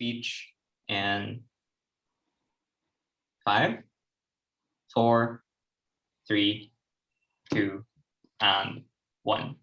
speech in 5, 4, 3, 2, and 1.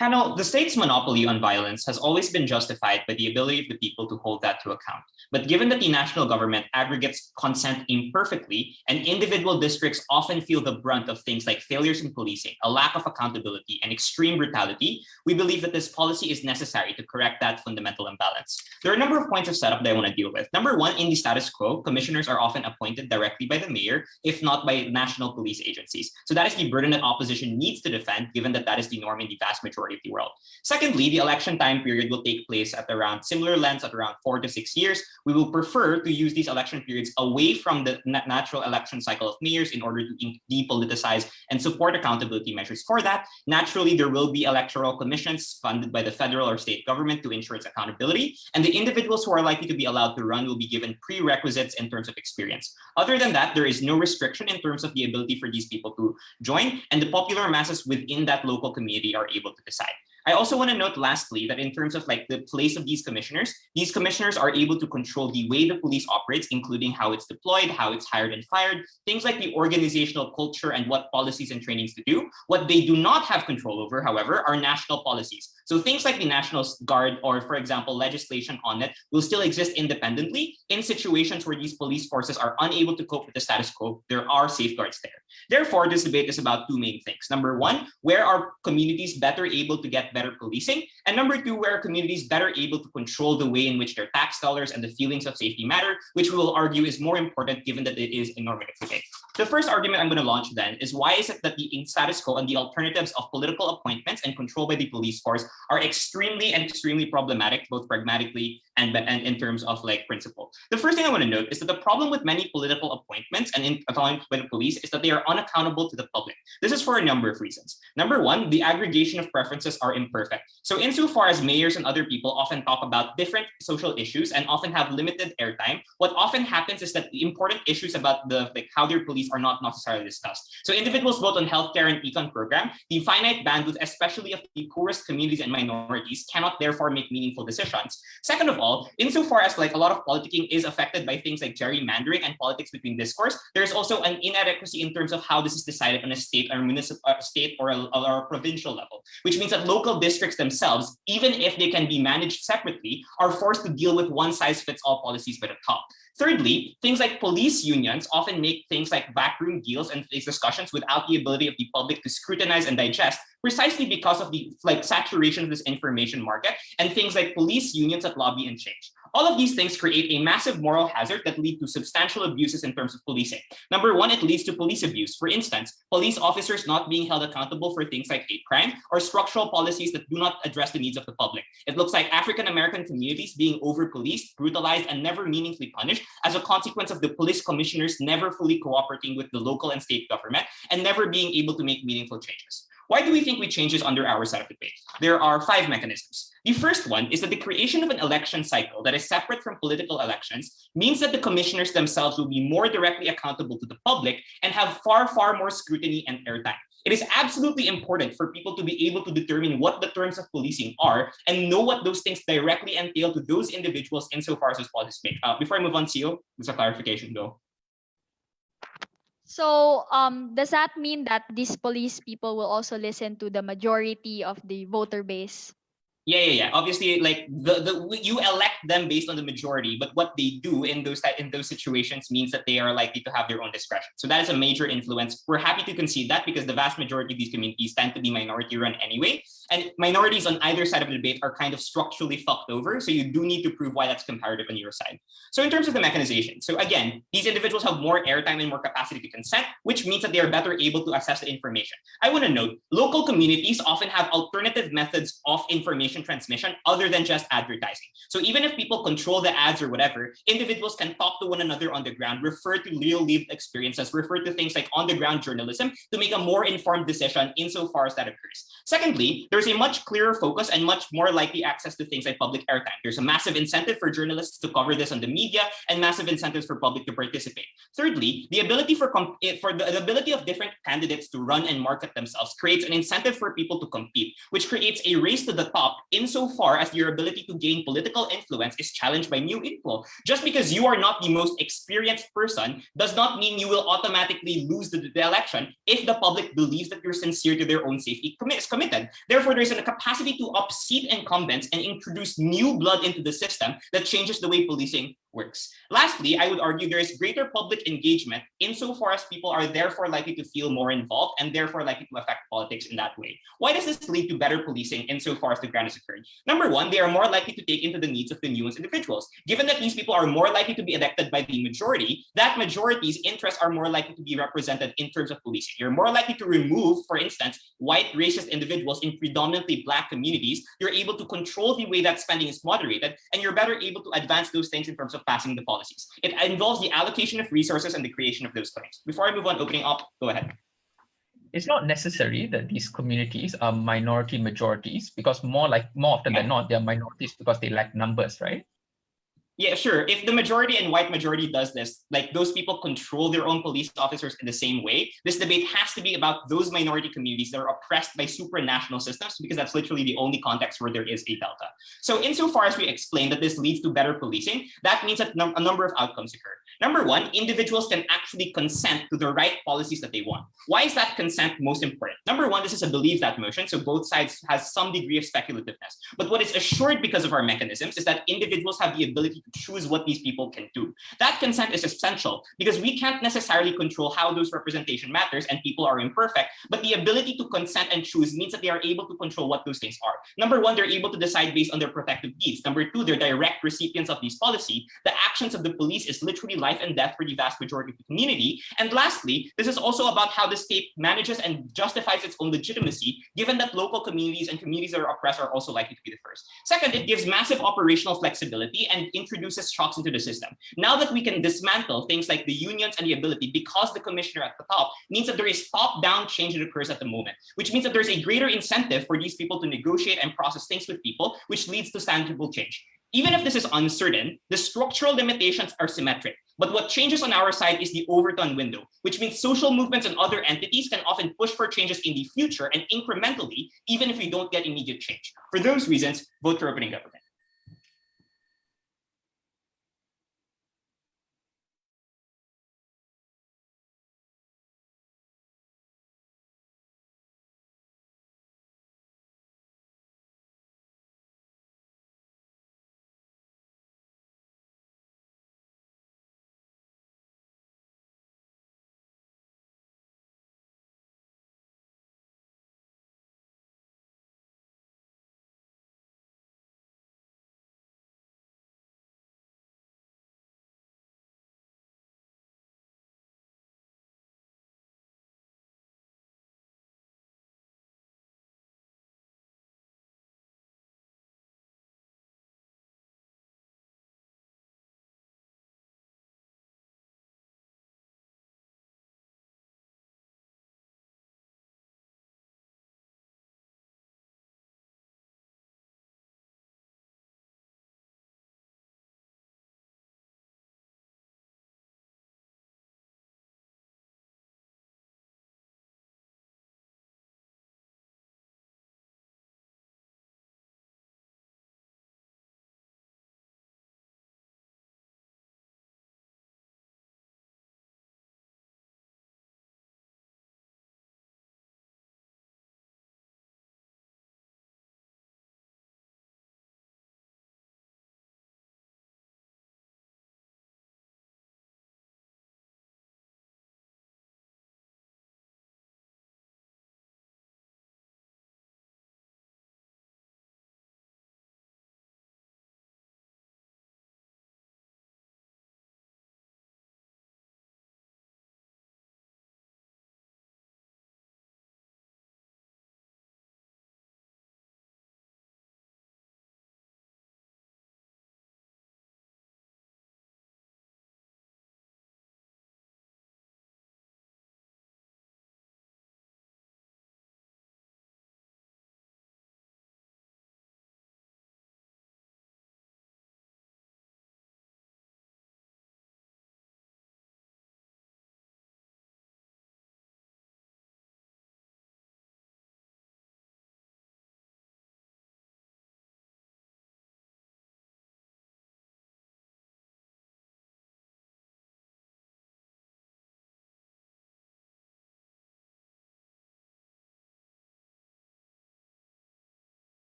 Panel, the state's monopoly on violence has always been justified by the ability of the people to hold that to account. But given that the national government aggregates consent imperfectly, and individual districts often feel the brunt of things like failures in policing, a lack of accountability, and extreme brutality, we believe that this policy is necessary to correct that fundamental imbalance. There are a number of points of setup that I want to deal with. Number one, in the status quo, commissioners are often appointed directly by the mayor, if not by national police agencies. So that is the burden that opposition needs to defend, given that that is the norm in the vast majority of the world. Secondly, the election time period will take place at around similar lengths at around 4 to 6 years. We will prefer to use these election periods away from the natural election cycle of mayors in order to depoliticize and support accountability measures for that. Naturally, there will be electoral commissions funded by the federal or state government to ensure its accountability, and the individuals who are likely to be allowed to run will be given prerequisites in terms of experience. Other than that, there is no restriction in terms of the ability for these people to join, and the popular masses within that local community are able to decide. I also want to note lastly that in terms of like the place of these commissioners are able to control the way the police operates, including how it's deployed, how it's hired and fired, things like the organizational culture and what policies and trainings to do. What they do not have control over, however, are national policies. So things like the National Guard or, for example, legislation on it will still exist independently. In situations where these police forces are unable to cope with the status quo, there are safeguards there. Therefore, this debate is about two main things. Number one, where are communities better able to get better policing? And number two, where are communities better able to control the way in which their tax dollars and the feelings of safety matter, which we will argue is more important given that it is a normative debate. The first argument I'm going to launch then is why is it that the status quo and the alternatives of political appointments and control by the police force are extremely problematic, both pragmatically and in terms of like principle. The first thing I want to note is that the problem with many political appointments and appointments by the police is that they are unaccountable to the public. This is for a number of reasons. Number one, the aggregation of preferences are imperfect. So insofar as mayors and other people often talk about different social issues and often have limited airtime, what often happens is that the important issues about the how their police are not necessarily discussed. So individuals vote on healthcare and econ program. The finite bandwidth, especially of the poorest communities and minorities, cannot therefore make meaningful decisions. Second of all, insofar as like a lot of politicking is affected by things like gerrymandering and politics between discourse, there's also an inadequacy in terms of how this is decided on a state or municipal or a provincial level, which means that local districts themselves, even if they can be managed separately, are forced to deal with one-size-fits-all policies by the top. Thirdly, things like police unions often make things like backroom deals and these discussions without the ability of the public to scrutinize and digest, precisely because of the saturation of this information market and things like police unions that lobby and change. All of these things create a massive moral hazard that lead to substantial abuses in terms of policing. Number one, it leads to police abuse. For instance, police officers not being held accountable for things like hate crime or structural policies that do not address the needs of the public. It looks like African-American communities being over-policed, brutalized, and never meaningfully punished as a consequence of the police commissioners never fully cooperating with the local and state government and never being able to make meaningful changes. Why do we think we change this under our set of debate? There are 5 mechanisms. The first one is that the creation of an election cycle that is separate from political elections means that the commissioners themselves will be more directly accountable to the public and have far more scrutiny and airtime. It is absolutely important for people to be able to determine what the terms of policing are and know what those things directly entail to those individuals insofar as those policies make. Before I move on, CEO, there's a clarification though. So does that mean that these police people will also listen to the majority of the voter base? Yeah. Obviously, like you elect them based on the majority, but what they do in those situations means that they are likely to have their own discretion. So that is a major influence. We're happy to concede that because the vast majority of these communities tend to be minority-run anyway, and minorities on either side of the debate are kind of structurally fucked over. So you do need to prove why that's comparative on your side. So in terms of the mechanization, so again, these individuals have more airtime and more capacity to consent, which means that they are better able to assess the information. I want to note, local communities often have alternative methods of information transmission other than just advertising. So even if people control the ads or whatever, individuals can talk to one another on the ground, refer to real lived experiences, refer to things like on-the-ground journalism to make a more informed decision insofar as that occurs. Secondly, there's a much clearer focus and much more likely access to things like public airtime. There's a massive incentive for journalists to cover this on the media and massive incentives for public to participate. Thirdly, the ability the ability of different candidates to run and market themselves creates an incentive for people to compete, which creates a race to the top insofar as your ability to gain political influence is challenged by new inflow. Just because you are not the most experienced person does not mean you will automatically lose the election if the public believes that you're sincere to their own safety is committed. Therefore, there's a capacity to upseat incumbents and introduce new blood into the system that changes the way policing works. Lastly, I would argue there is greater public engagement insofar as people are therefore likely to feel more involved and therefore likely to affect politics in that way. Why does this lead to better policing insofar as the ground is occurring? Number one, they are more likely to take into the needs of the nuanced individuals. Given that these people are more likely to be elected by the majority, that majority's interests are more likely to be represented in terms of policing. You're more likely to remove, for instance, white racist individuals in predominantly Black communities. You're able to control the way that spending is moderated, and you're better able to advance those things in terms of passing the policies. It involves the allocation of resources and the creation of those claims. Before I move on, opening up, go ahead. It's not necessary that these communities are minority majorities, because more often than not, they're minorities because they lack numbers, right? Yeah, sure. If the majority and white majority does this, like those people control their own police officers in the same way, this debate has to be about those minority communities that are oppressed by supranational systems, because that's literally the only context where there is a delta. So insofar as we explain that this leads to better policing, that means that a number of outcomes occur. Number one, individuals can actually consent to the right policies that they want. Why is that consent most important? Number one, this is a believe that motion, so both sides has some degree of speculativeness. But what is assured because of our mechanisms is that individuals have the ability to choose what these people can do. That consent is essential because we can't necessarily control how those representation matters, and people are imperfect, but the ability to consent and choose means that they are able to control what those things are. Number one, they're able to decide based on their protective needs. Number two, they're direct recipients of these policy. The actions of the police is literally life and death for the vast majority of the community. And lastly, this is also about how the state manages and justifies its own legitimacy, given that local communities and communities that are oppressed are also likely to be the first. Second, it gives massive operational flexibility and introduces shocks into the system. Now that we can dismantle things like the unions and the ability, because the commissioner at the top, means that there is top-down change that occurs at the moment, which means that there's a greater incentive for these people to negotiate and process things with people, which leads to tangible change. Even if this is uncertain, the structural limitations are symmetric. But what changes on our side is the overturn window, which means social movements and other entities can often push for changes in the future and incrementally, even if we don't get immediate change. For those reasons, vote for opening government.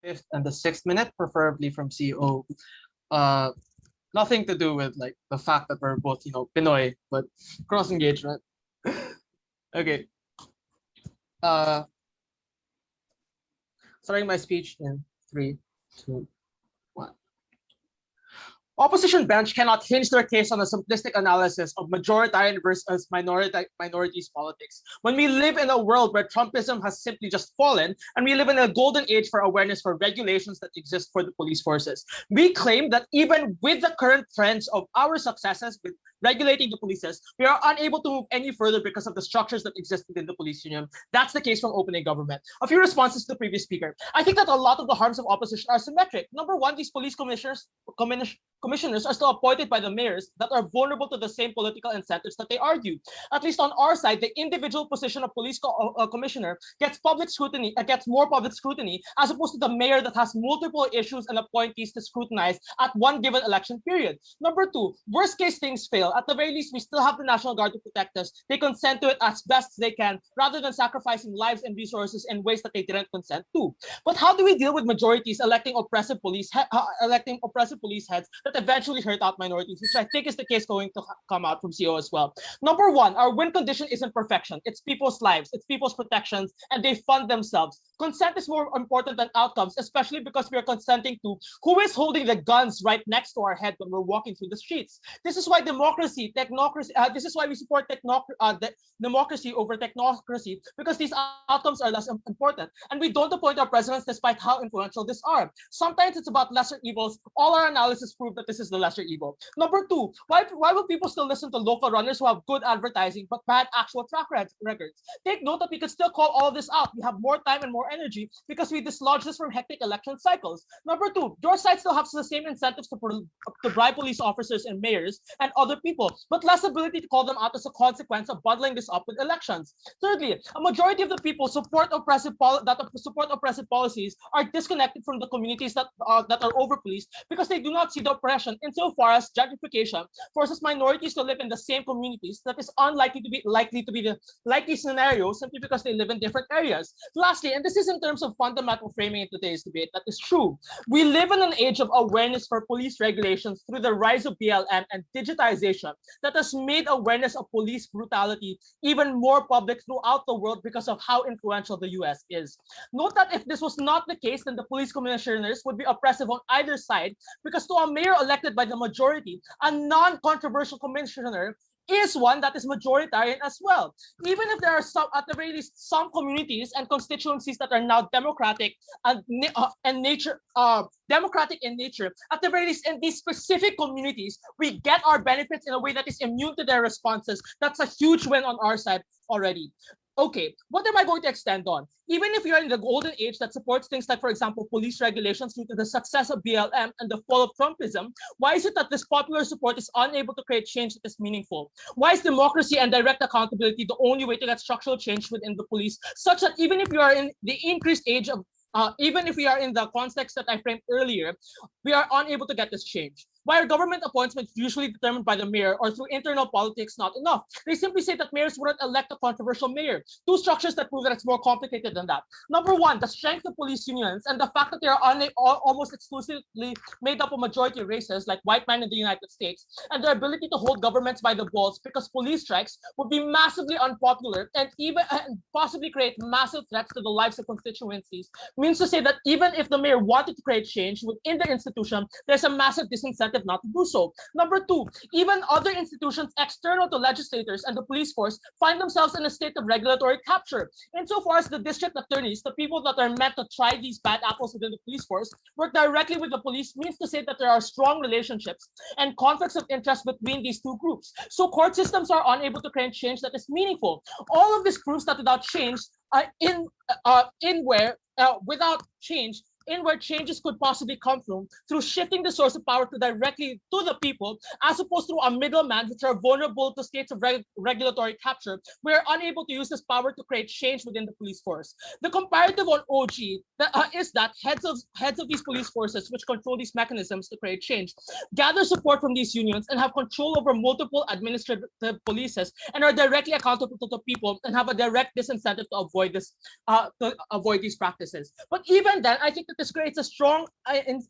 5th and the 6th minute, preferably from CO. Nothing to do with like the fact that we're both, Pinoy, but cross engagement. Okay. Starting my speech in 3, 2, 1. Opposition bench cannot hinge their case on a simplistic analysis of majoritarian versus minorities politics. When we live in a world where Trumpism has simply just fallen, and we live in a golden age for awareness for regulations that exist for the police forces, we claim that even with the current trends of our successes with regulating the polices, we are unable to move any further because of the structures that exist within the police union. That's the case from opening government. A few responses to the previous speaker. I think that a lot of the harms of opposition are symmetric. Number one, these police commissioners are still appointed by the mayors that are vulnerable to the same political incentives that they argue. At least on our side, the individual position of police commissioner gets more public scrutiny as opposed to the mayor that has multiple issues and appointees to scrutinize at one given election period. Number two, worst case things fail. At the very least, we still have the National Guard to protect us. They consent to it as best they can, rather than sacrificing lives and resources in ways that they didn't consent to. But how do we deal with majorities electing oppressive police heads that eventually hurt out minorities, which I think is the case going to come out from CO as well? Number one, our win condition isn't perfection. It's people's lives, it's people's protections, and they fund themselves. Consent is more important than outcomes, especially because we are consenting to who is holding the guns right next to our head when we're walking through the streets. This is why this is why we support democracy over technocracy, because these outcomes are less important. And we don't appoint our presidents despite how influential these are. Sometimes it's about lesser evils. All our analysis prove that this is the lesser evil. Number two, why will people still listen to local runners who have good advertising but bad actual track records? Take note that we could still call all of this out. We have more time and more energy because we dislodge this from hectic election cycles. Number two, your side still has the same incentives to bribe police officers and mayors and other people, but less ability to call them out as a consequence of bundling this up with elections. Thirdly, a majority of the people support oppressive policies are disconnected from the communities that are over-policed because they do not see the oppression insofar as gentrification forces minorities to live in the same communities that is unlikely to be the likely scenario simply because they live in different areas. Lastly, and this is in terms of fundamental framing in today's debate, that is true. We live in an age of awareness for police regulations through the rise of BLM and digitization that has made awareness of police brutality even more public throughout the world because of how influential the US is. Note that if this was not the case, then the police commissioners would be oppressive on either side, because to a mayor elected by the majority, a non-controversial commissioner is one that is majoritarian as well. Even if there are some, at the very least, some communities and constituencies that are now democratic in nature, at the very least in these specific communities, we get our benefits in a way that is immune to their responses. That's a huge win on our side already. Okay, what am I going to extend on? Even if you're in the golden age that supports things like, for example, police regulations due to the success of BLM and the fall of Trumpism, why is it that this popular support is unable to create change that is meaningful? Why is democracy and direct accountability the only way to get structural change within the police, such that even if you are in the increased age of even if we are in the context that I framed earlier, we are unable to get this change? Why are government appointments usually determined by the mayor or through internal politics not enough? They simply say that mayors wouldn't elect a controversial mayor. Two structures that prove that it's more complicated than that. Number one, the strength of police unions and the fact that they are almost exclusively made up of majority races like white men in the United States, and their ability to hold governments by the balls because police strikes would be massively unpopular and possibly create massive threats to the lives of constituencies, means to say that even if the mayor wanted to create change within the institution, there's a massive disincentive not to do so. Number two, even other institutions external to legislators and the police force find themselves in a state of regulatory capture. Insofar as the district attorneys, the people that are meant to try these bad apples within the police force, work directly with the police, means to say that there are strong relationships and conflicts of interest between these two groups. So court systems are unable to create change that is meaningful. All of this proves that without change, without change, in where changes could possibly come from through shifting the source of power directly to the people, as opposed to a middleman, which are vulnerable to states of regulatory capture. We are unable to use this power to create change within the police force. The comparative on OG is that heads of these police forces, which control these mechanisms to create change, gather support from these unions and have control over multiple administrative polices and are directly accountable to the people and have a direct disincentive to avoid these practices. But even then, I think that this creates a strong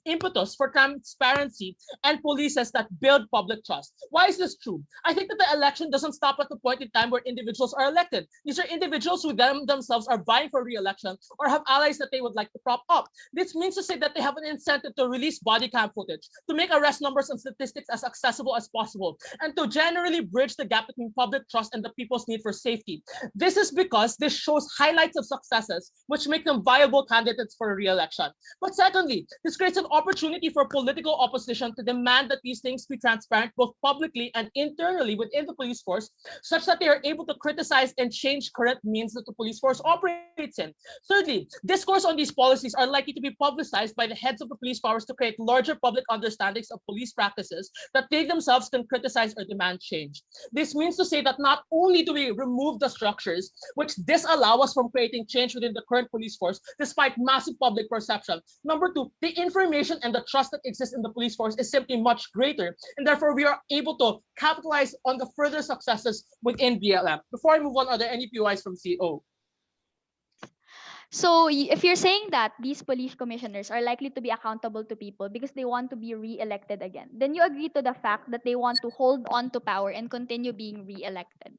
impetus for transparency and policies that build public trust. Why is this true? I think that the election doesn't stop at the point in time where individuals are elected. These are individuals who themselves are vying for re-election or have allies that they would like to prop up. This means to say that they have an incentive to release body cam footage, to make arrest numbers and statistics as accessible as possible, and to generally bridge the gap between public trust and the people's need for safety. This is because this shows highlights of successes, which make them viable candidates for a re-election. But secondly, this creates an opportunity for political opposition to demand that these things be transparent both publicly and internally within the police force, such that they are able to criticize and change current means that the police force operates in. Thirdly, discourse on these policies are likely to be publicized by the heads of the police powers to create larger public understandings of police practices that they themselves can criticize or demand change. This means to say that not only do we remove the structures which disallow us from creating change within the current police force, despite massive public perception. Number two, the information and the trust that exists in the police force is simply much greater, and therefore we are able to capitalize on the further successes within BLM. Before I move on, are there any POIs from CO? So if you're saying that these police commissioners are likely to be accountable to people because they want to be re-elected again, then you agree to the fact that they want to hold on to power and continue being re-elected.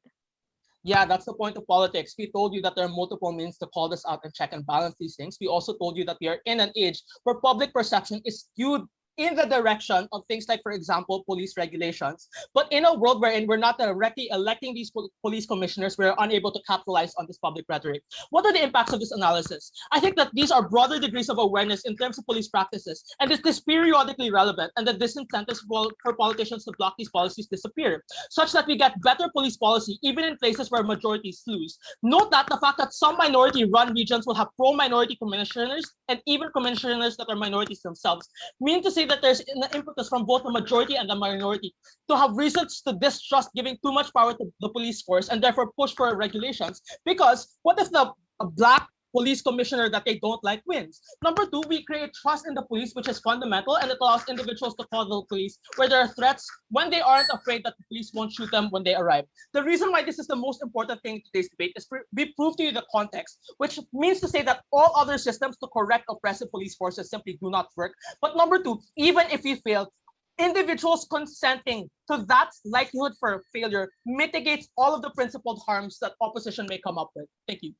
Yeah, that's the point of politics. We told you that there are multiple means to call this out and check and balance these things. We also told you that we are in an age where public perception is skewed in the direction of things like, for example, police regulations. But in a world wherein we're not directly electing these police commissioners, we're unable to capitalize on this public rhetoric. What are the impacts of this analysis? I think that these are broader degrees of awareness in terms of police practices, and it is periodically relevant, and the disincentives for politicians to block these policies disappear, such that we get better police policy even in places where majorities lose. Note that the fact that some minority-run regions will have pro-minority commissioners and even commissioners that are minorities themselves, mean to say that there's an impetus from both the majority and the minority to have reasons to distrust giving too much power to the police force and therefore push for regulations. Because what if the black police commissioner that they don't like wins? Number two, we create trust in the police, which is fundamental, and it allows individuals to call the police where there are threats when they aren't afraid that the police won't shoot them when they arrive. The reason why this is the most important thing in today's debate is we prove to you the context, which means to say that all other systems to correct oppressive police forces simply do not work. But number two, even if we fail, individuals consenting to that likelihood for failure mitigates all of the principled harms that opposition may come up with. Thank you.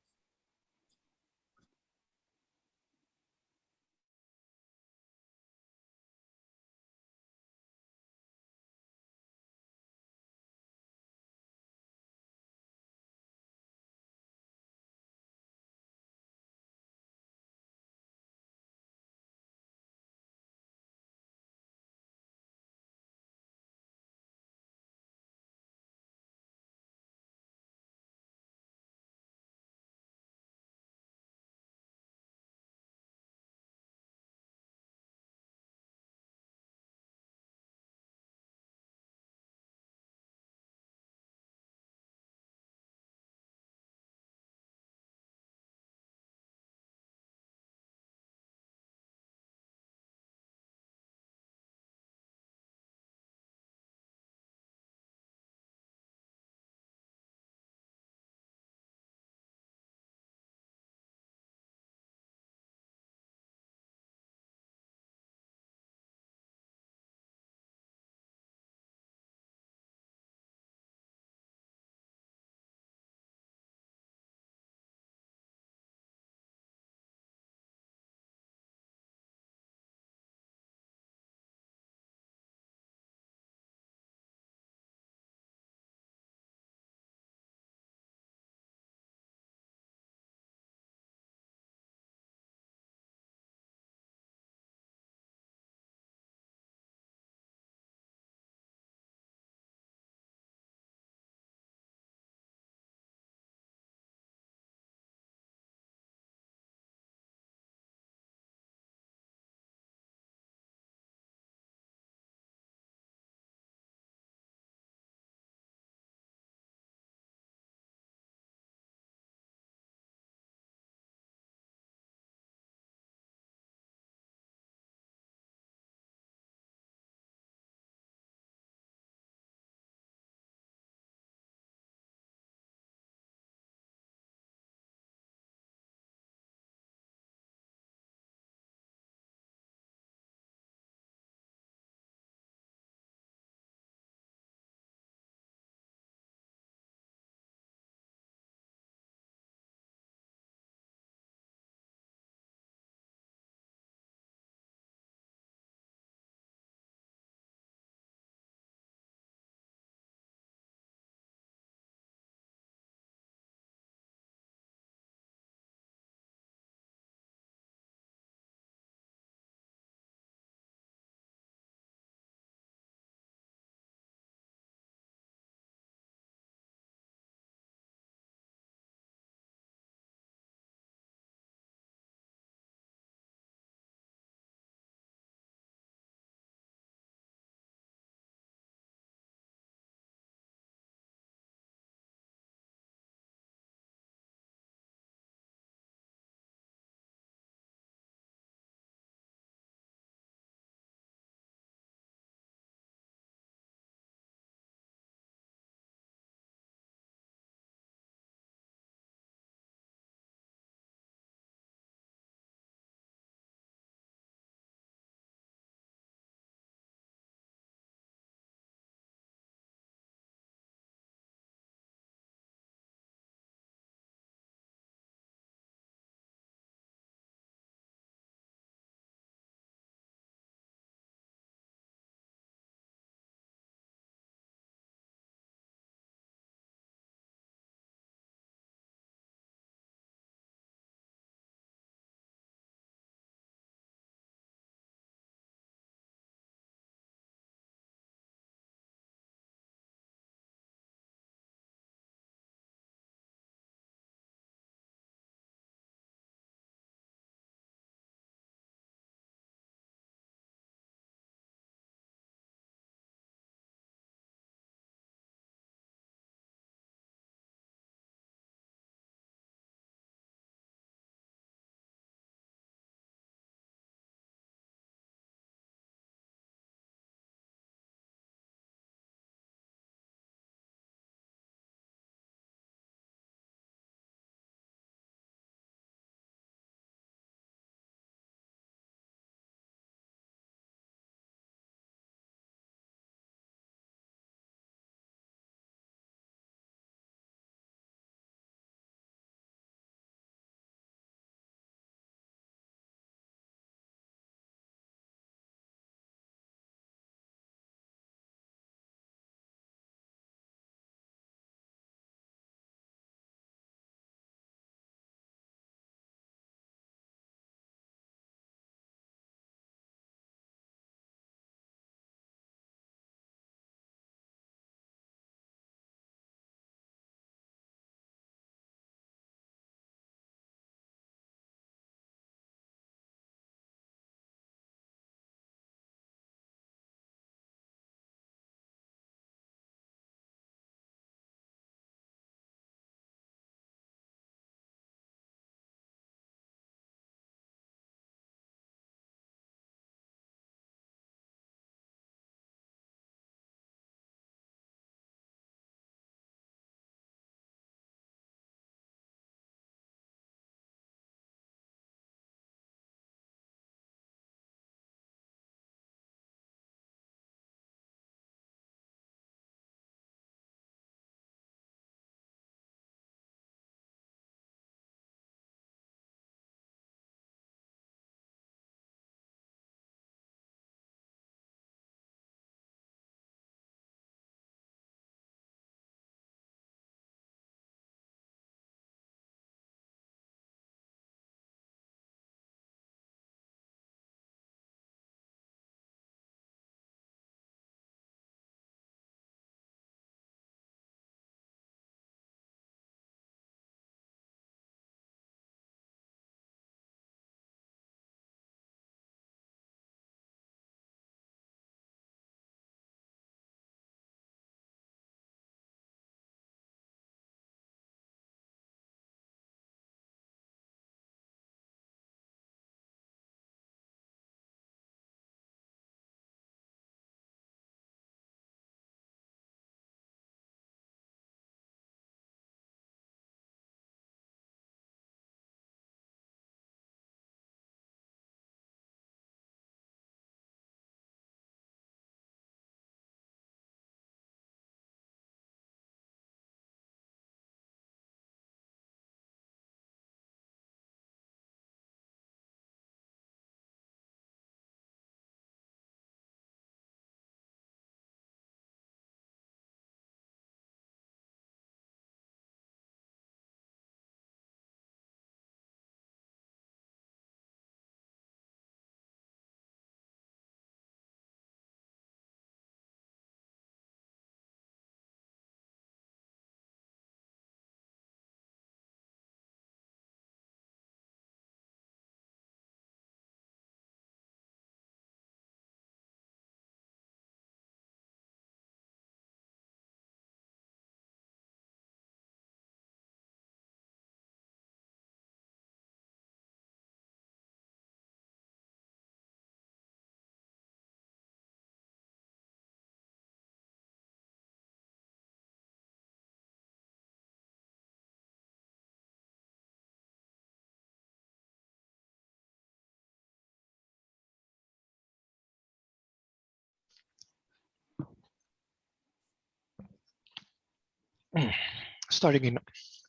Starting in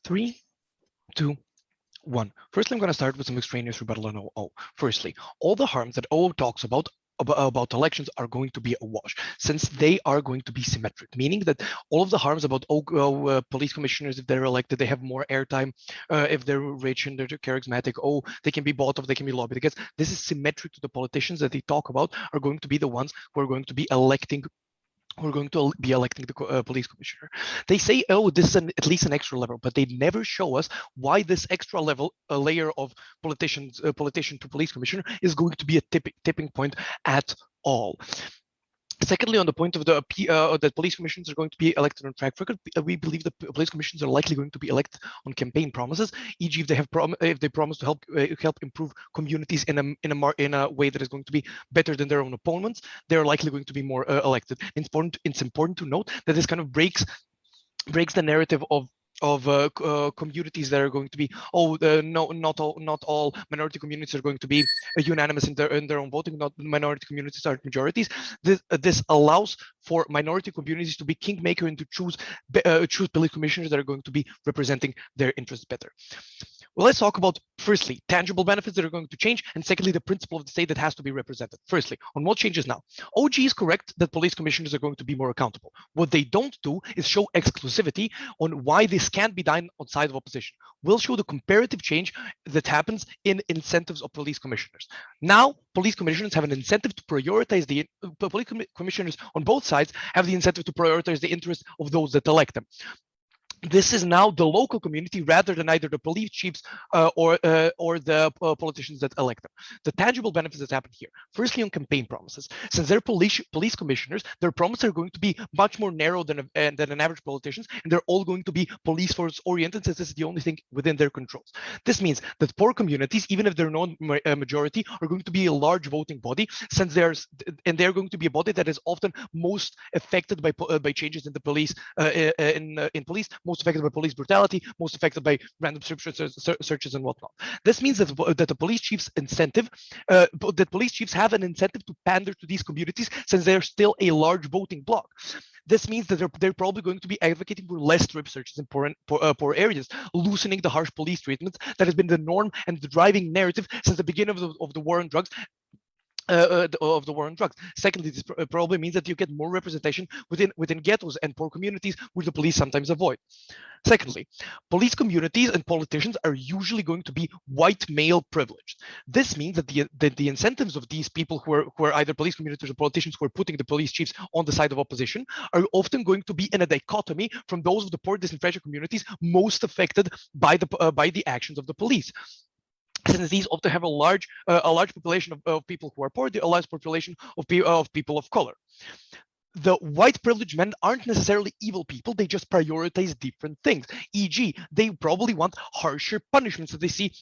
3, 2, 1. Firstly, I'm going to start with some extraneous rebuttal on O. Firstly, all the harms that O talks about elections are going to be a wash, since they are going to be symmetric, meaning that all of the harms about police commissioners, if they're elected, they have more airtime, if they're rich and they're charismatic, they can be bought off, they can be lobbied against. This is symmetric to the politicians that they talk about are going to be the ones who are going to be electing the police commissioner. They say, oh, this is at least an extra level, but they never show us why this extra layer of politician to police commissioner is going to be a tipping point at all. Secondly, on the point of that police commissions are going to be elected on track record, we believe that police commissions are likely going to be elected on campaign promises, e.g., if they promise to help improve communities in a way that is going to be better than their own opponents, they are likely going to be more elected. It's important to note that this kind of breaks the narrative of communities that are going to be no, not all minority communities are going to be unanimous in their own voting. Not minority communities are majorities. This allows for minority communities to be kingmaker and to choose police commissioners that are going to be representing their interests better. Well, let's talk about, firstly, tangible benefits that are going to change, and secondly, the principle of the state that has to be represented. Firstly, on what changes now. OG is correct that police commissioners are going to be more accountable. What they don't do is show exclusivity on why this can't be done on side of opposition. We'll show the comparative change that happens in incentives of police commissioners. Now, police commissioners have an incentive to prioritize police commissioners on both sides have the incentive to prioritize the interests of those that elect them. This is now the local community rather than either the police chiefs or the politicians that elect them. The tangible benefits that happen here. Firstly, on campaign promises. Since they're police commissioners, their promises are going to be much more narrow than an average politicians, and they're all going to be police force oriented, since this is the only thing within their controls. This means that poor communities, even if they're not majority, are going to be a large voting body, since they're going to be a body that is often most affected by changes in the police in police. Most affected by police brutality, most affected by random searches and whatnot. This means that the police chief's incentive, that police chiefs have an incentive to pander to these communities, since they're still a large voting bloc. This means that they're probably going to be advocating for less strip searches in poor areas, loosening the harsh police treatment that has been the norm and the driving narrative since the beginning of the war on drugs. Of the war on drugs. Secondly, this probably means that you get more representation within ghettos and poor communities, which the police sometimes avoid. Secondly, police communities and politicians are usually going to be white male privileged. This means that the incentives of these people who are either police communities or politicians who are putting the police chiefs on the side of opposition are often going to be in a dichotomy from those of the poor disenfranchised communities most affected by the actions of the police. Since these often have a large population of people who are poor, a large population of people of color. The white privileged men aren't necessarily evil people, they just prioritize different things. E.g., they probably want harsher punishments. So they see,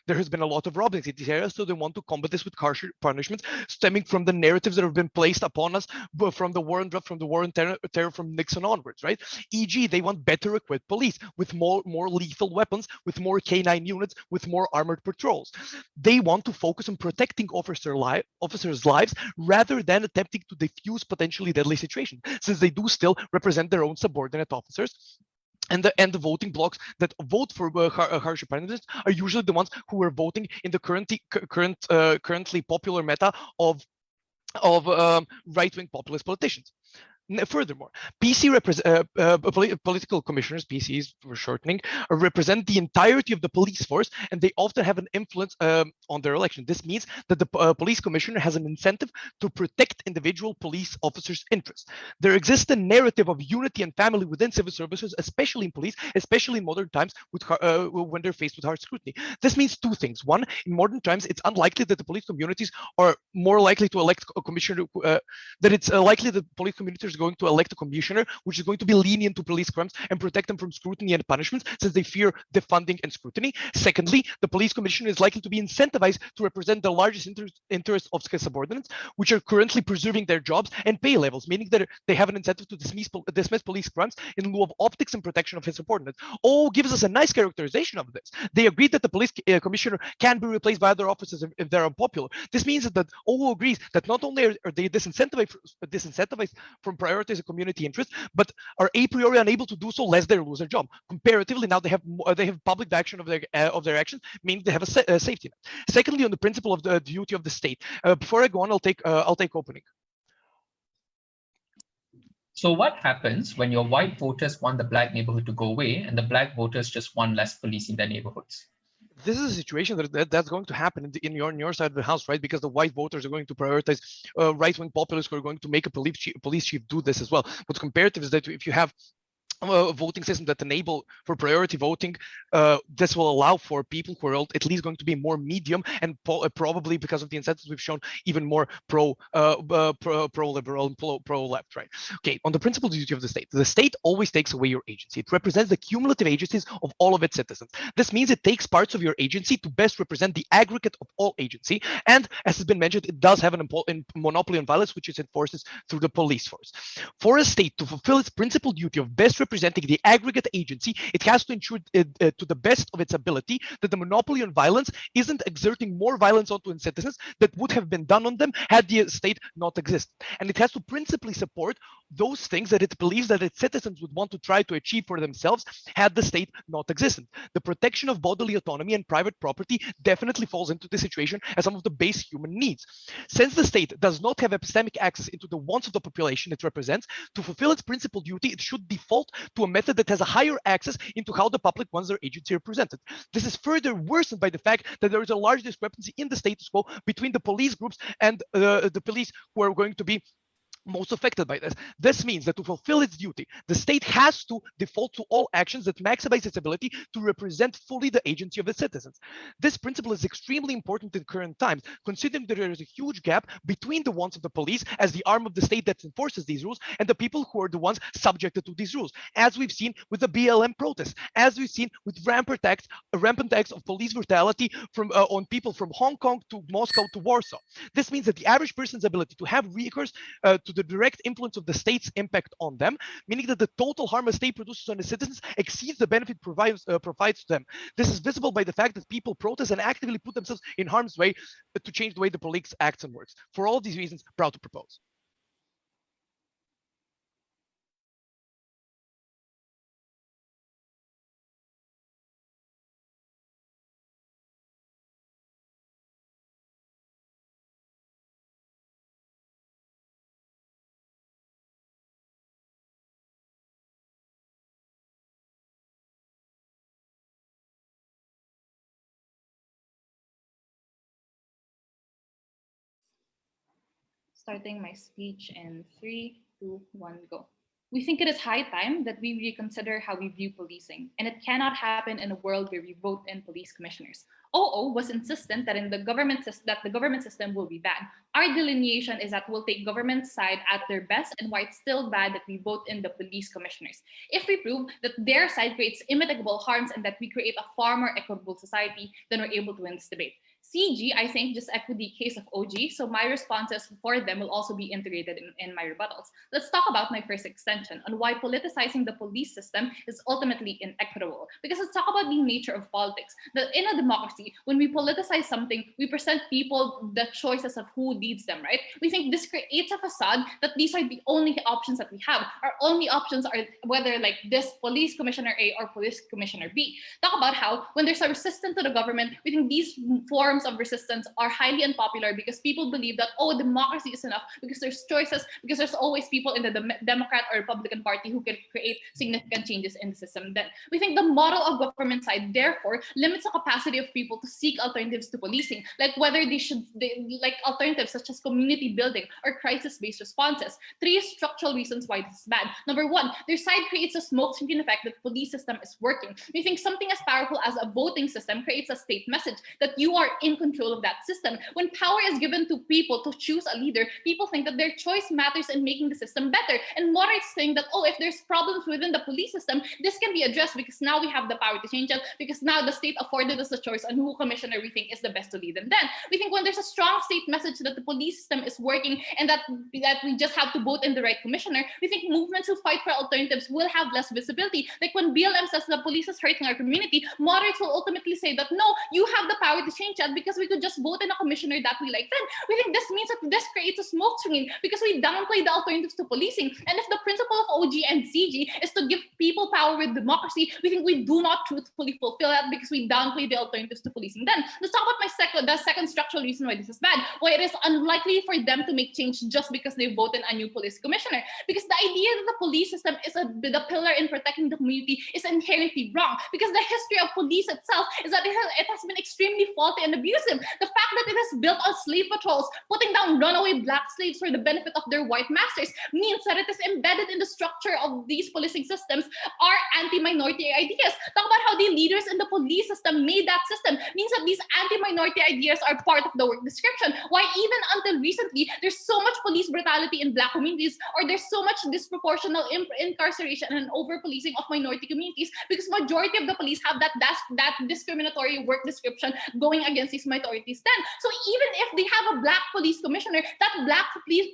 there has been a lot of robbings in these areas, so they want to combat this with harsher punishments stemming from the narratives that have been placed upon us from the war on drugs, from the war on terror from Nixon onwards, right? E.g., they want better equipped police with more lethal weapons, with more K9 units, with more armored patrols. They want to focus on protecting officers' lives rather than attempting to defuse potentially deadly situation, since they do still represent their own subordinate officers. And the voting blocks that vote for harsher punishments are usually the ones who are voting in the currently popular meta of right-wing populist politicians. Furthermore, PC political commissioners, PCs for shortening, represent the entirety of the police force, and they often have an influence on their election. This means that the police commissioner has an incentive to protect individual police officers' interests. There exists a narrative of unity and family within civil services, especially in police, especially in modern times when they're faced with hard scrutiny. This means two things. One, in modern times, it's unlikely that the police communities are more likely to elect a commissioner, that it's likely that police communities going to elect a commissioner which is going to be lenient to police crimes and protect them from scrutiny and punishments, since they fear defunding and scrutiny. Secondly, the police commissioner is likely to be incentivized to represent the largest interests of his subordinates, which are currently preserving their jobs and pay levels, meaning that they have an incentive to dismiss police crimes in lieu of optics and protection of his subordinates. Gives us a nice characterization of this. They agreed that the police commissioner can be replaced by other officers if they're unpopular. This means that agrees that not only are they disincentivized from prioritize the community interest, but are a priori unable to do so lest they lose their job. Comparatively, now they have public action of their actions, meaning they have a safety net. Secondly, on the principle of the duty of the state. Before I go on, I'll take opening. So what happens when your white voters want the black neighborhood to go away and the black voters just want less police in their neighborhoods? This is a situation that's going to happen in your side of the house, right? Because the white voters are going to prioritize right-wing populists who are going to make a police chief do this as well. What's comparative is that if you have a voting system that enable for priority voting, this will allow for people who are at least going to be more medium and probably, because of the incentives we've shown, even more pro-liberal and pro-left, right? Okay, on the principal duty of the state always takes away your agency. It represents the cumulative agencies of all of its citizens. This means it takes parts of your agency to best represent the aggregate of all agency, and as has been mentioned, it does have an monopoly on violence, which it enforces through the police force. For a state to fulfill its principal duty of best representing the aggregate agency, it has to ensure to the best of its ability that the monopoly on violence isn't exerting more violence onto its citizens that would have been done on them had the state not existed. And it has to principally support those things that it believes that its citizens would want to try to achieve for themselves had the state not existed. The protection of bodily autonomy and private property definitely falls into this situation as some of the base human needs. Since the state does not have epistemic access into the wants of the population it represents, to fulfill its principal duty, it should default to a method that has a higher access into how the public wants their agency represented. This is further worsened by the fact that there is a large discrepancy in the status quo between the police groups and the police who are going to be most affected by this. This means that to fulfill its duty, the state has to default to all actions that maximize its ability to represent fully the agency of its citizens. This principle is extremely important in current times, considering that there is a huge gap between the wants of the police as the arm of the state that enforces these rules and the people who are the ones subjected to these rules, as we've seen with the BLM protests, as we've seen with rampant acts of police brutality on people from Hong Kong to Moscow to Warsaw. This means that the average person's ability to have recourse to the direct influence of the state's impact on them, meaning that the total harm a state produces on its citizens exceeds the benefit provides to them. This is visible by the fact that people protest and actively put themselves in harm's way to change the way the police acts and works. For all these reasons, proud to propose. Starting my speech in 3, 2, 1, go. We think it is high time that we reconsider how we view policing, and it cannot happen in a world where we vote in police commissioners. OO was insistent that the government system will be bad. Our delineation is that we'll take government's side at their best and why it's still bad that we vote in the police commissioners. If we prove that their side creates imitigable harms and that we create a far more equitable society, then we're able to win this debate. CG, I think, just echoed the case of OG, so my responses for them will also be integrated in my rebuttals. Let's talk about my first extension on why politicizing the police system is ultimately inequitable. Because let's talk about the nature of politics. That in a democracy, when we politicize something, we present people the choices of who leads them, right? We think this creates a facade that these are the only options that we have. Our only options are whether like this police commissioner A or police commissioner B. Talk about how when there's a resistance to the government, we think these forms of resistance are highly unpopular because people believe that, oh, democracy is enough because there's choices, because there's always people in the Democrat or Republican Party who can create significant changes in the system. Then we think the model of government side therefore limits the capacity of people to seek alternatives to policing, like whether like alternatives such as community building or crisis-based responses. 3 structural reasons why this is bad. Number 1, their side creates a smoke screen effect that the police system is working. We think something as powerful as a voting system creates a state message that you are in control of that system. When power is given to people to choose a leader, people think that their choice matters in making the system better. And moderates think that, oh, if there's problems within the police system, this can be addressed because now we have the power to change it, because now the state afforded us the choice on who commissioner we think is the best to lead them. Then we think when there's a strong state message that the police system is working and that we just have to vote in the right commissioner, we think movements who fight for alternatives will have less visibility. Like when BLM says the police is hurting our community, moderates will ultimately say that no, you have the power to change that because we could just vote in a commissioner that we like, then we think this means that this creates a smoke screen because we downplay the alternatives to policing. And if the principle of OG and CG is to give people power with democracy, we think we do not truthfully fulfill that because we downplay the alternatives to policing. Then let's talk about the second structural reason why this is bad, why it is unlikely for them to make change just because they vote in a new police commissioner. Because the idea that the police system is the pillar in protecting the community is inherently wrong. Because the history of police itself is that it has been extremely faulty and abusive. The fact that it is built on slave patrols, putting down runaway black slaves for the benefit of their white masters, means that it is embedded in the structure of these policing systems are anti-minority ideas. Talk about how the leaders in the police system made that system, means that these anti-minority ideas are part of the work description. Why even until recently, there's so much police brutality in black communities, or there's so much disproportional incarceration and over-policing of minority communities, because majority of the police have that discriminatory work description going against these minorities then. So even if they have a black police commissioner, that black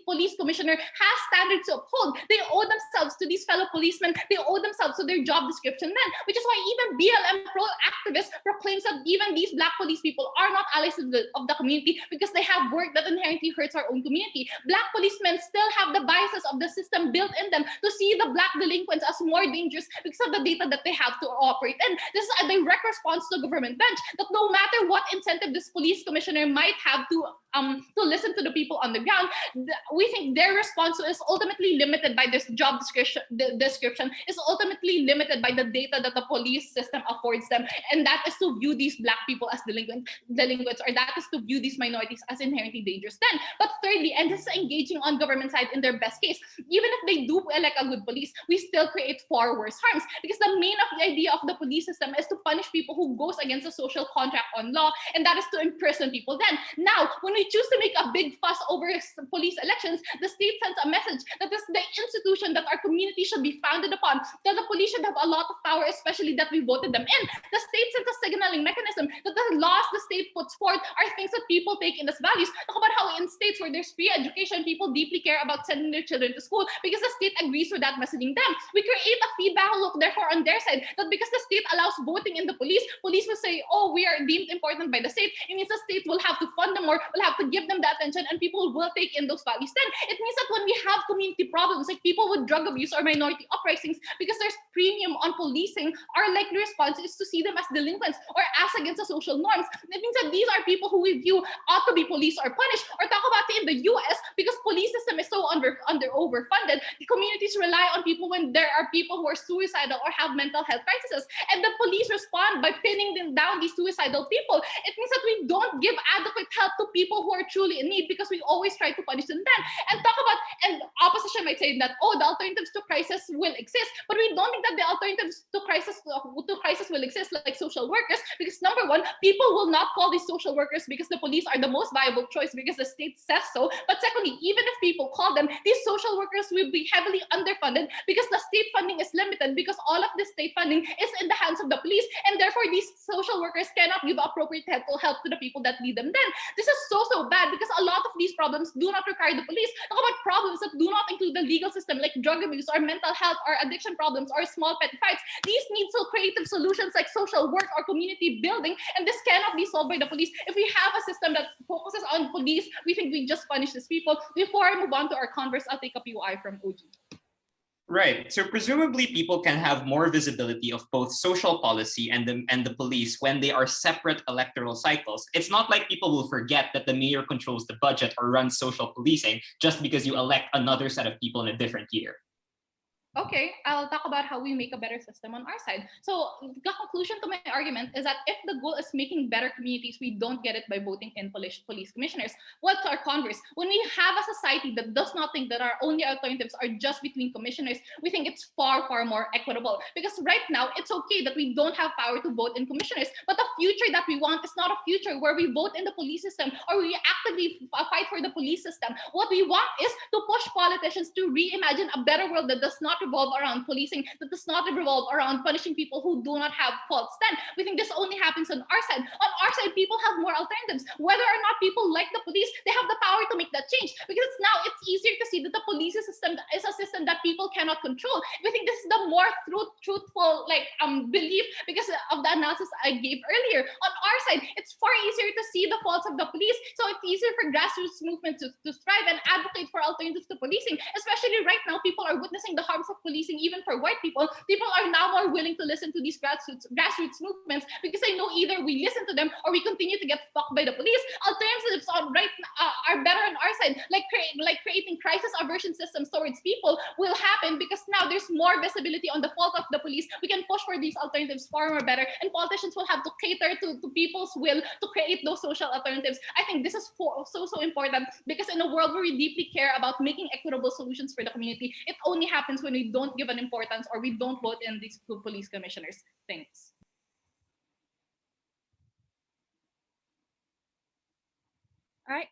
police commissioner has standards to uphold. They owe themselves to these fellow policemen. They owe themselves to their job description then, which is why even BLM activists proclaims that even these black police people are not allies of the community because they have work that inherently hurts our own community. Black policemen still have the biases of the system built in them to see the black delinquents as more dangerous because of the data that they have to operate in. This is a direct response to the government bench that no matter what incentive this police commissioner might have to listen to the people on the ground, we think their response is ultimately limited by this job description, is ultimately limited by the data that the police system affords them, and that is to view these black people as delinquents, or that is to view these minorities as inherently dangerous then. But thirdly, and this is engaging on government side in their best case, even if they do elect a good police, we still create far worse harms, because the main of the idea of the police system is to punish people who goes against the social contract on law, and that is to imprison people then. Now, when we choose to make a big fuss over police elections, the state sends a message that this is the institution that our community should be founded upon, that the police should have a lot of power, especially that we voted them in. The state sends a signaling mechanism that the laws the state puts forth are things that people take in as values. Talk about how in states where there's free education, people deeply care about sending their children to school because the state agrees with that messaging them. We create a feedback loop, therefore, on their side, that because the state allows voting in the police will say, oh, we are deemed important by the state. It means the state will have to fund them more, will have to give them the attention, and people will take in those values. Then it means that when we have community problems, like people with drug abuse or minority uprisings, because there's premium on policing, our likely response is to see them as delinquents or as against the social norms. It means that these are people who we view ought to be policed or punished. Or talk about it in the US, because police system is so overfunded, the communities rely on people when there are people who are suicidal or have mental health crises, and the police respond by pinning them down, these suicidal people. It means that we don't give adequate help to people who are truly in need because we always try to punish them then. And talk about, and opposition might say that, oh, the alternatives to crisis will exist, but we don't think that the alternatives to crisis will exist, like social workers, because number one, people will not call these social workers because the police are the most viable choice because the state says so. But secondly, even if people call them, these social workers will be heavily underfunded because the state funding is limited, because all of the state funding is in the hands of the police, and therefore these social workers cannot give appropriate help to the people that need them then. This is so bad because a lot of these problems do not require the police. Talk about problems that do not include the legal system, like drug abuse or mental health or addiction problems or small petty fights. These need so creative solutions like social work or community building, and this cannot be solved by the police. If we have a system that focuses on police, we think we just punish these people. Before I move on to our converse, I'll take a POI from OG. Right. So presumably people can have more visibility of both social policy and the police when they are separate electoral cycles. It's not like people will forget that the mayor controls the budget or runs social policing just because you elect another set of people in a different year. Okay, I'll talk about how we make a better system on our side. So the conclusion to my argument is that if the goal is making better communities, we don't get it by voting in police commissioners. What's our Congress? When we have a society that does not think that our only alternatives are just between commissioners, we think it's far more equitable. Because right now, it's okay that we don't have power to vote in commissioners, but the future that we want is not a future where we vote in the police system or we actively fight for the police system. What we want is to push politicians to reimagine a better world that does not revolve around policing, that does not revolve around punishing people who do not have faults, then we think this only happens on our side. On our side, people have more alternatives. Whether or not people like the police, they have the power to make that change, because now it's easier to see that the police system is a system that people cannot control. We think this is the more truthful belief because of the analysis I gave earlier. On our side, it's far easier to see the faults of the police, so it's easier for grassroots movements to thrive and advocate for alternatives to policing. Especially right now, people are witnessing the harms of policing even for white people. People are now more willing to listen to these grassroots movements because they know either we listen to them or we continue to get fucked by the police. Alternatives are better on our side, like creating crisis aversion systems towards people will happen because now there's more visibility on the fault of the police. We can push for these alternatives far more better, and politicians will have to cater to people's will to create those social alternatives. I think this is so important because in a world where we deeply care about making equitable solutions for the community, it only happens when we don't give an importance or we don't vote in these police commissioners. Thanks. All right.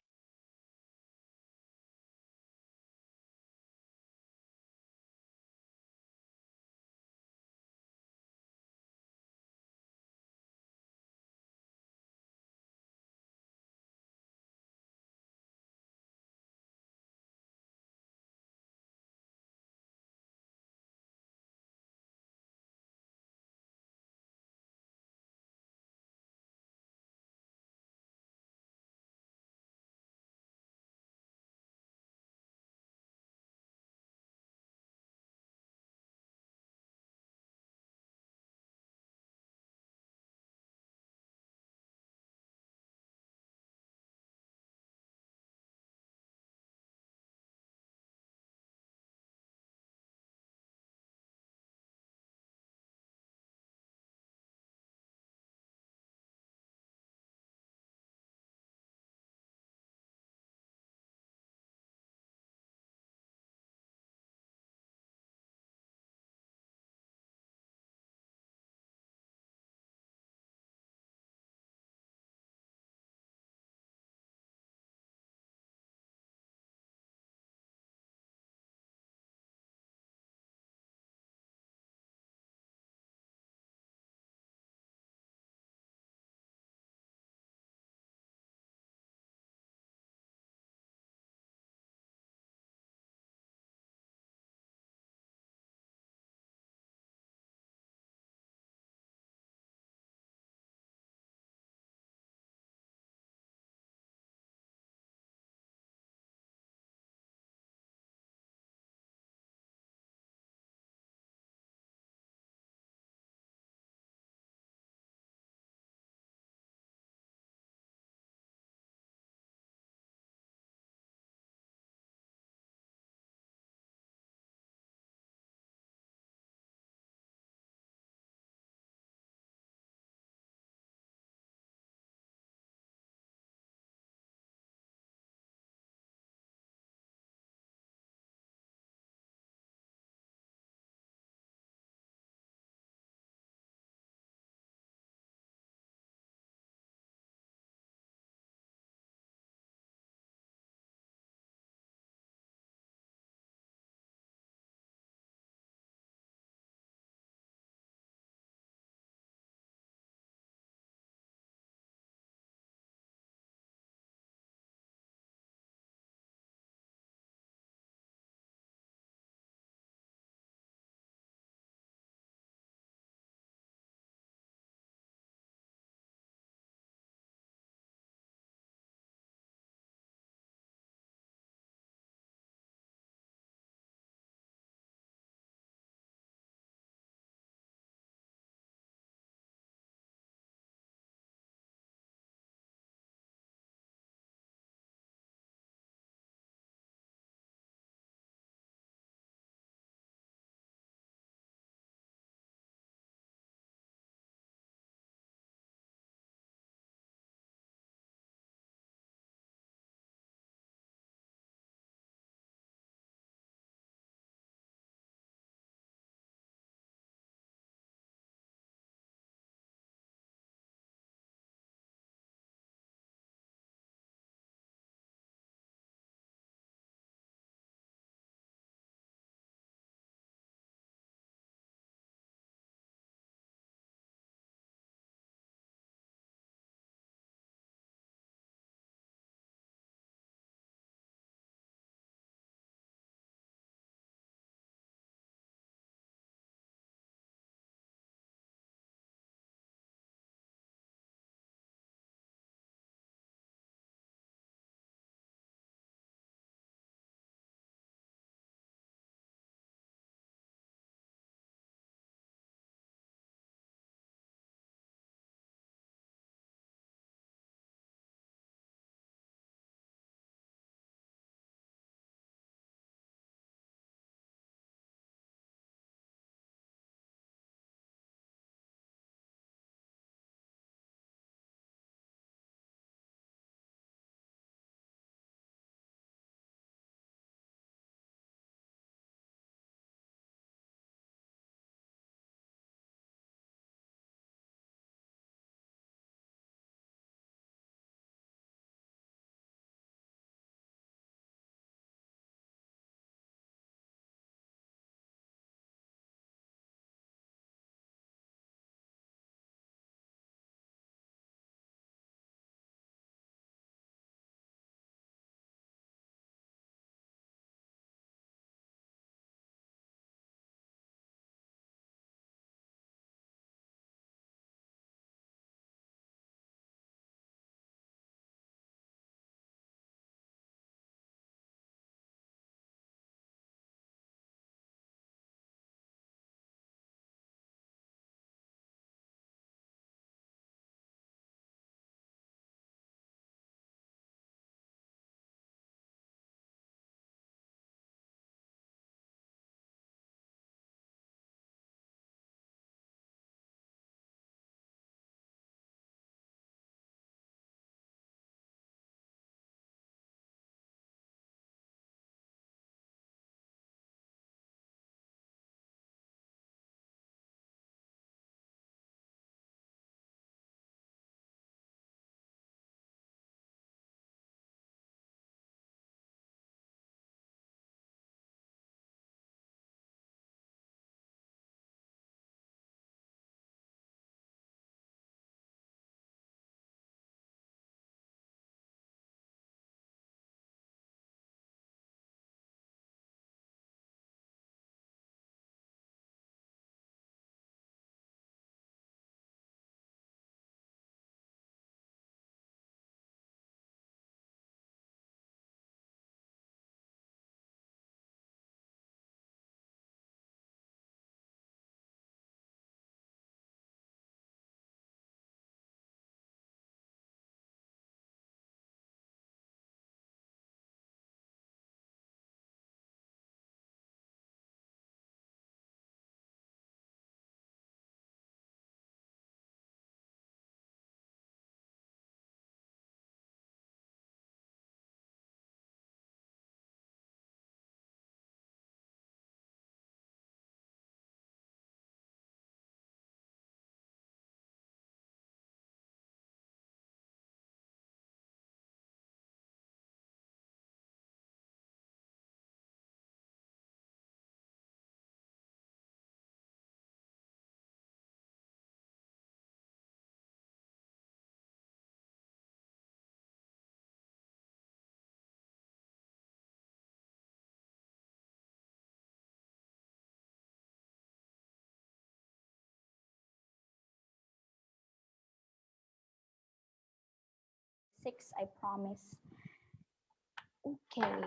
6, I promise. Okay.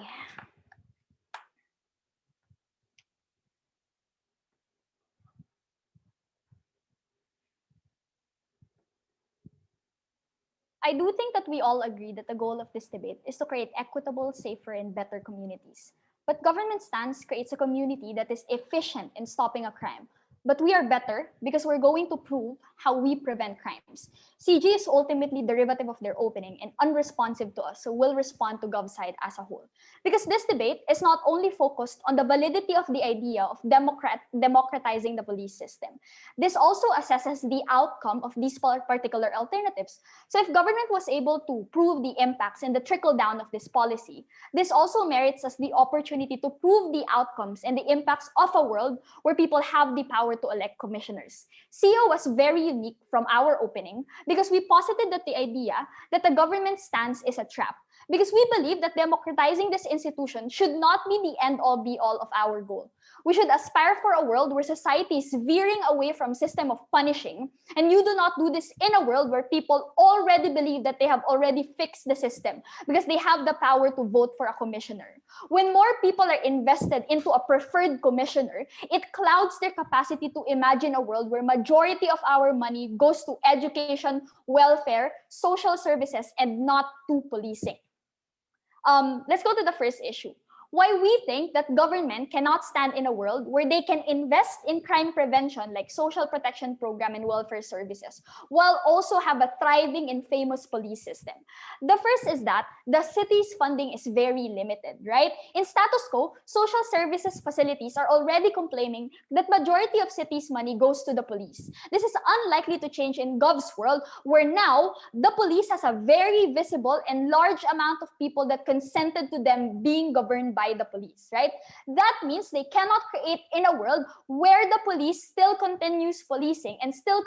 I do think that we all agree that the goal of this debate is to create equitable, safer, and better communities. But government stance creates a community that is efficient in stopping a crime. But we are better because we're going to prove how we prevent crimes. CG is ultimately derivative of their opening and unresponsive to us, so we'll respond to GovSide as a whole. Because this debate is not only focused on the validity of the idea of democratizing the police system. This also assesses the outcome of these particular alternatives. So if government was able to prove the impacts and the trickle down of this policy, this also merits us the opportunity to prove the outcomes and the impacts of a world where people have the power to elect commissioners. CEO was very unique from our opening because we posited that the idea that the government stance is a trap, because we believe that democratizing this institution should not be the end-all be-all of our goal. We should aspire for a world where society is veering away from system of punishing, and you do not do this in a world where people already believe that they have already fixed the system because they have the power to vote for a commissioner. When more people are invested into a preferred commissioner, it clouds their capacity to imagine a world where majority of our money goes to education, welfare, social services, and not to policing. Let's go to the first issue. Why we think that government cannot stand in a world where they can invest in crime prevention like social protection program and welfare services, while also have a thriving and famous police system. The first is that the city's funding is very limited, right? In status quo, social services facilities are already complaining that majority of city's money goes to the police. This is unlikely to change in Gov's world, where now the police has a very visible and large amount of people that consented to them being governed by the police, right? That means they cannot create in a world where the police still continues policing and still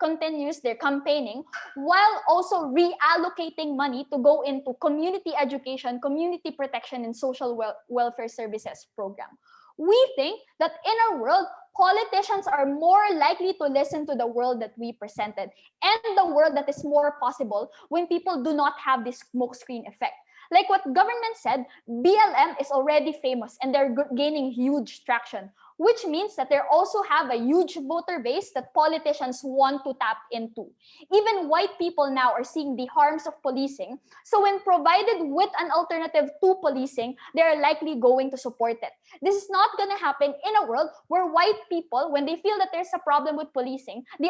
continues their campaigning while also reallocating money to go into community education, community protection, and social welfare services program. We think that in our world, politicians are more likely to listen to the world that we presented and the world that is more possible when people do not have this smokescreen effect. Like what government said, BLM is already famous and they're gaining huge traction, which means that they also have a huge voter base that politicians want to tap into. Even white people now are seeing the harms of policing. So when provided with an alternative to policing, they're likely going to support it. This is not going to happen in a world where white people, when they feel that there's a problem with policing, the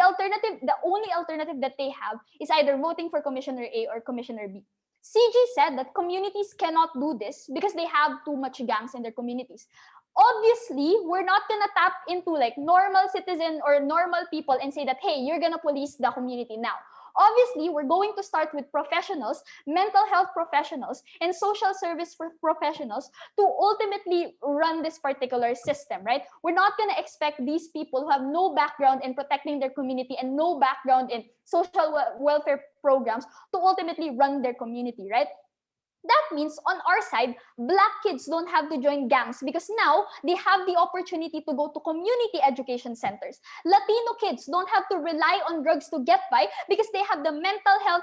only alternative that they have is either voting for Commissioner A or Commissioner B. CG said that communities cannot do this because they have too much gangs in their communities. Obviously, we're not gonna tap into like normal citizen or normal people and say that, hey, you're gonna police the community now. Obviously, we're going to start with professionals, mental health professionals, and social service professionals to ultimately run this particular system, right? We're not going to expect these people who have no background in protecting their community and no background in social welfare programs to ultimately run their community, right? That means on our side, Black kids don't have to join gangs because now they have the opportunity to go to community education centers. Latino kids don't have to rely on drugs to get by because they have the mental health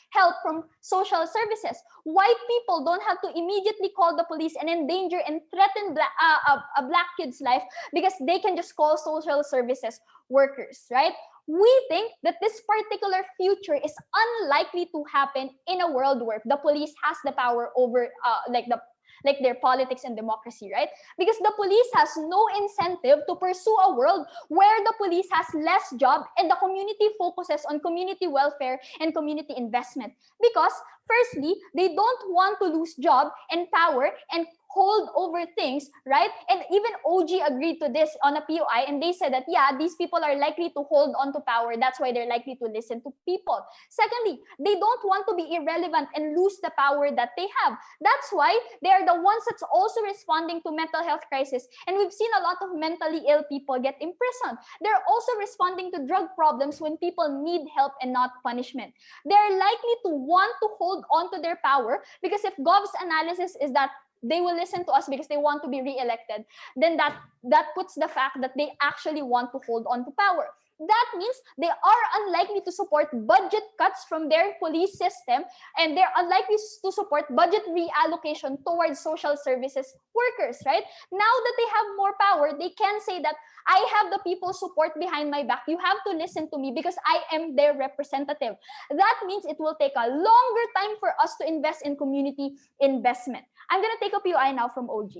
help from social services. White people don't have to immediately call the police and endanger and threaten a Black kid's life because they can just call social services workers, right? We think that this particular future is unlikely to happen in a world where the police has the power over like their politics and democracy, right? Because the police has no incentive to pursue a world where the police has less job and the community focuses on community welfare and community investment. Because firstly, they don't want to lose job and power and hold over things, right? And even OG agreed to this on a POI, and they said that, yeah, these people are likely to hold on to power. That's why they're likely to listen to people. Secondly, they don't want to be irrelevant and lose the power that they have. That's why they are the ones that's also responding to mental health crisis. And we've seen a lot of mentally ill people get imprisoned. They're also responding to drug problems when people need help and not punishment. They're likely to want to hold on to their power because if Gov's analysis is that they will listen to us because they want to be re-elected, then that puts the fact that they actually want to hold on to power. that means they are unlikely to support budget cuts from their police system, and they're unlikely to support budget reallocation towards social services workers, right? Now that they have more power, they can say that I have the people's support behind my back. You have to listen to me because I am their representative. That means it will take a longer time for us to invest in community investment. I'm going to take a POI now from OG.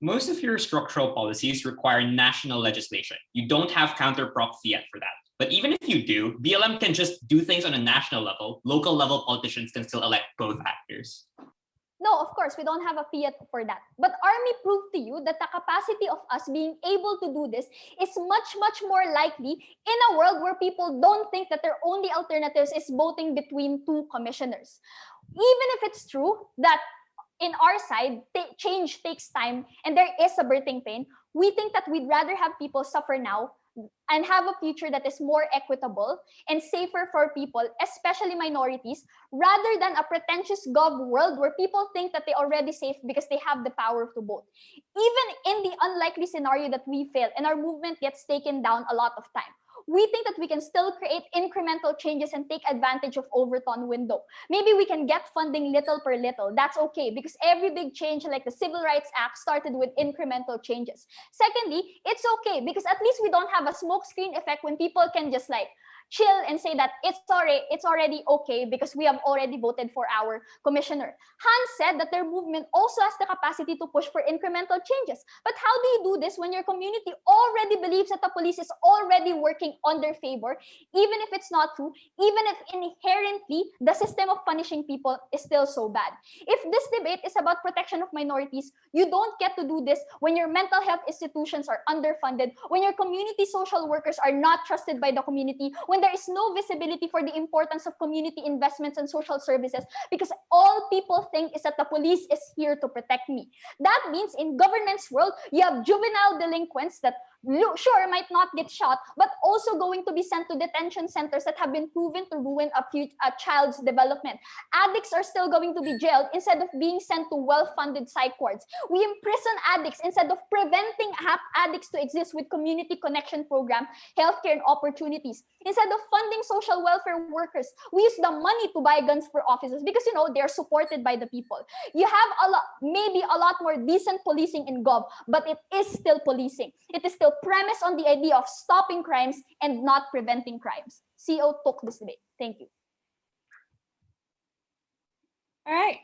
Most of your structural policies require national legislation. You don't have counterprop fiat for that. But even if you do, BLM can just do things on a national level. Local level politicians can still elect both actors. No, of course, we don't have a fiat for that. But Army proved to you that the capacity of us being able to do this is much, much more likely in a world where people don't think that their only alternatives is voting between two commissioners. Even if it's true that in our side, change takes time and there is a birthing pain, we think that we'd rather have people suffer now and have a future that is more equitable and safer for people, especially minorities, rather than a pretentious gov world where people think that they're already safe because they have the power to vote. Even in the unlikely scenario that we fail and our movement gets taken down a lot of time, we think that we can still create incremental changes and take advantage of Overton window. Maybe we can get funding little per little. That's okay, because every big change like the Civil Rights Act started with incremental changes. Secondly, it's okay because at least we don't have a smokescreen effect when people can just like chill and say that it's already okay because we have already voted for our commissioner. Hans said that their movement also has the capacity to push for incremental changes. But how do you do this when your community already believes that the police is already working on their favor, even if it's not true, even if inherently the system of punishing people is still so bad? If this debate is about protection of minorities, you don't get to do this when your mental health institutions are underfunded, when your community social workers are not trusted by the community, when there is no visibility for the importance of community investments and social services, because all people think is that the police is here to protect me. That means in government's world, you have juvenile delinquents that sure might not get shot, but also going to be sent to detention centers that have been proven to ruin a child's development. Addicts are still going to be jailed instead of being sent to well-funded psych wards. We imprison addicts instead of preventing addicts to exist with community connection program, healthcare and opportunities. Instead of funding social welfare workers, we use the money to buy guns for officers because, you know, they're supported by the people. You have maybe a lot more decent policing in Gov, but it is still policing. It is still premised on the idea of stopping crimes and not preventing crimes. CO took this debate. Thank you. All right.